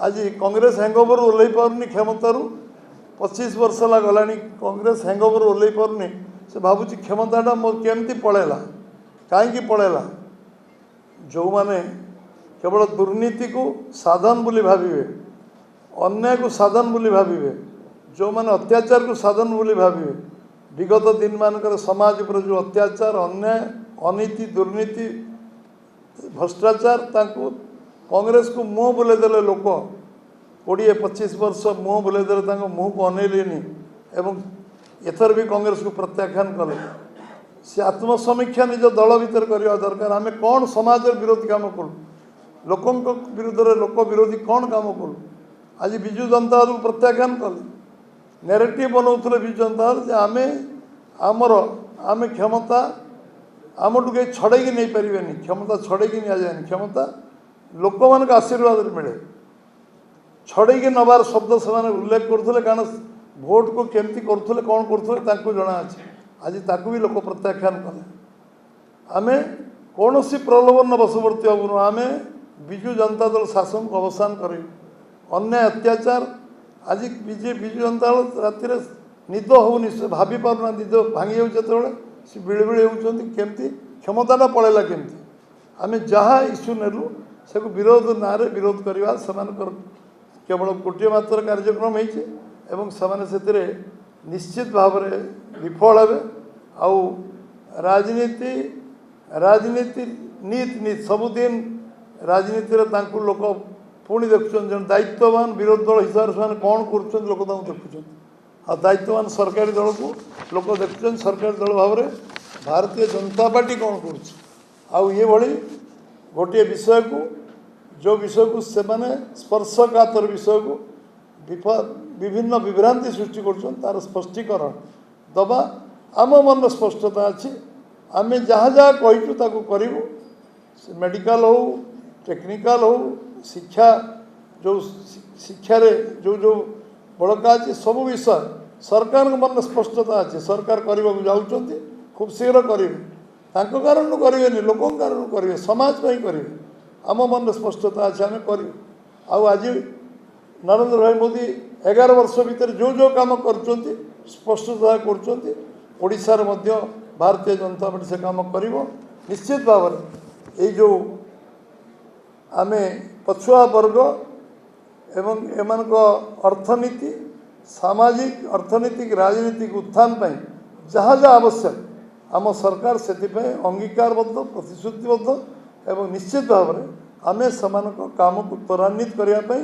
आज कांग्रेस हैंगओवर ओल्लै पारनी क्षमतार 25 वर्ष गला कांग्रेस हैंगओवर ओल्लै पारनी से भावुँ क्षमताटा मोर केमती पलैला कहीं पलैला जो माने केवल दुर्नीति को साधन बोली भाविवे अन्याय को साधन बोली भाविवे जो माने अत्याचार को साधन बोली भाविवे विगत दिन मानकर समाज पर जो अत्याचार अन्याय अनीति दुर्नीति भ्रष्टाचार तांको कांग्रेस को मुँह बुले देले लोक 20-25 वर्ष मुँह बुले देले मुँह को अनैलेनी एवं एथर भी कांग्रेस को प्रत्याख्यान कले से आत्मसमीक्षा निज दल भीतर करवा दरकार आम कौन समाज विरोधी काम कलु लोकों विरुद्ध लोक विरोधी कौन काम कलु आज विजु जनता दल को प्रत्याख्यान कले नेरेटिव बनाऊे विजु जनता दल आमे आमर आमे क्षमता आमठू कहीं छड़े नहीं पारे क्षमता छड़े नि जाए क्षमता लोक मान आशीर्वाद मिले छड़े नबार शब्द से उल्लेख करते कारण भोट को केमती करुले कौन करुले जना अच्छे आज ताकू भी लोक प्रत्याख्यान कले आमे कौन सी प्रलोभन बशवर्ती हबुन आमे विजु जनता दल शासन को अवसान कर अन्याय अत्याचार आज विजु जनता दल राति निद होनी से भाभी पारना निद भांगी जाते सी बिड़बिड़ होती क्षमताटा पलैला केमती आमे जहाँ इश्यू नेलु से विरोध ना विरोध करवा से केवल गोटे मात्र कार्यक्रम होते निश्चित भाव विफल हे आउ राजनीति राजनीति नीति नीति सबुदिन राजनीति लोक पुणी देखुं जन दायित्ववान विरोधी दल हिसाब से कौन कर लोक देखुं आ दायित्ववान सरकारी दल को लोक देखुं सरकारी दल भाव में भारतीय जनता पार्टी कौन कर गोटे विषय को जो विषय को से स्पर्शकातर विषय को विभिन्न विभ्रांति सृष्टि कर स्पष्टीकरण दबा आम मन स्पष्टता अच्छी आम जहाँ जहाँ कहीचु करूँ मेडिकल हो टेक्निकल हो शिक्षा जो शिक्षा जो जो बड़का अच्छे सब विषय सरकार मन स्पष्टता अच्छे सरकार करने को जाऊँच खूब शीघ्र करेंगे कारण करेंगे लोकों कारण करेंगे समाज करेंगे आम मन स्पष्टता अच्छे आम कर आज नरेंद्र भाई मोदी 11 वर्ष भितर जो जो काम कर स्पष्टता कर भारतीय जनता पार्टी से काम कर निश्चित भाव में जो आम पछुआ वर्ग एवं एमान अर्थनीति सामाजिक अर्थनीतिक राजनीतिक उत्थान जहाँ जहाँ आवश्यक आम सरकार से अंगीकारबद्ध प्रतिश्रुतिबद्ध एवं निश्चित भाव में आम समान काम को त्वरान्वित करने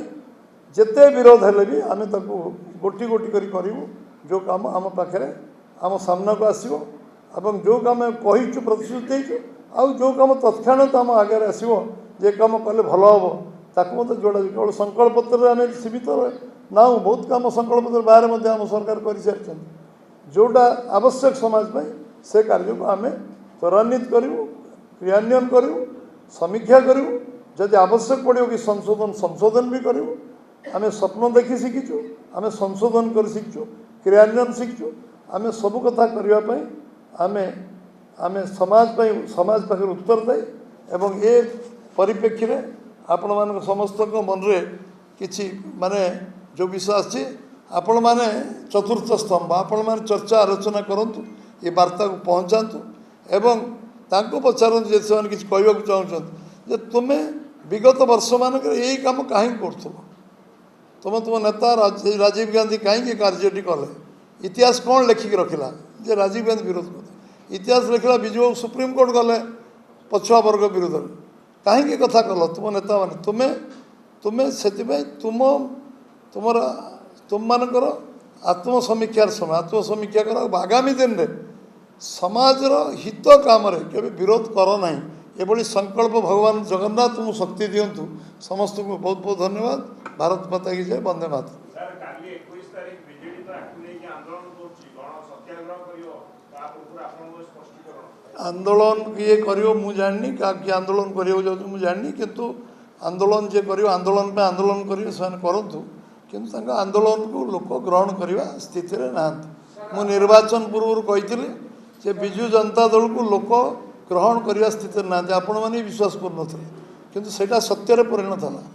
जिते विरोध हेले भी आम गोटी गोटी करूँ जो काम आम पाखे आम सामना को आसो एवं जो काम कहीचु प्रतिश्रुति आउ जो काम तत्क्षणात आम आगे आसो जे काम कले भल हम ताकू मत जोड़ा केवल संकल्प पत्र आम सीमित ना बहुत काम संकल्प पत्र बाहर आम सरकार कर सारी जोटा आवश्यक समाज से कार्य को आम त्वरान्वित करूँ क्रियान्वयन करूँ समीक्षा करूँ जदि आवश्यक पड़ो कि संशोधन भी करूँ आम स्वप्न देखी शिखीचु आम संशोधन कर शिखु क्रियान्वयन शिखु आम सब कथा करने आम आम समाज पाखे उत्तरदायी एवं ए परिप्रेक्षी में आपण मान समस्त मन में किसी माने जो विषय आसी आपण मैंने चतुर्थ स्तंभ आपण मैंने चर्चा आलोचना करूँ ये वार्ता को पहुँचातु एवं तांको पचारतु जे से किसी कहवाक चाहते तुम्हें विगत वर्ष मानक यही कम कहीं कर तुम नेता राजीव गांधी कहीं कार्यटी कले इतिहास कौन लेखिक रखिला जे राजीव गांधी विरोध कर इतिहास लिखला विजु सुप्रीम कोर्ट गले पछुआ वर्ग विरोध कहीं कथा कल तुम नेता मैंने तुम्हें तुम्हें से तुम तुम मानकर आत्मसमीक्षार समय आत्मसमीक्षा कर आगामी दिन में समाजर हित काम के विरोध कर ना ये संकल्प भगवान जगन्नाथ तुम शक्ति दिंतु समस्त को बहुत बहुत धन्यवाद। भारत माता की जय। वंदे मातरम। आंदोलन किए कर जानी क्या आंदोलन कर जानी किंतु आंदोलन जे कर आंदोलन पे आंदोलन करेंगे से करूँ किंतु आंदोलन को लोक ग्रहण करने स्थित ना मु निर्वाचन पूर्व कही विजु जनता दल को लोक ग्रहण करने स्थित ना आपण मैंने विश्वास कर किंतु सेटा सत्यर परिणत है।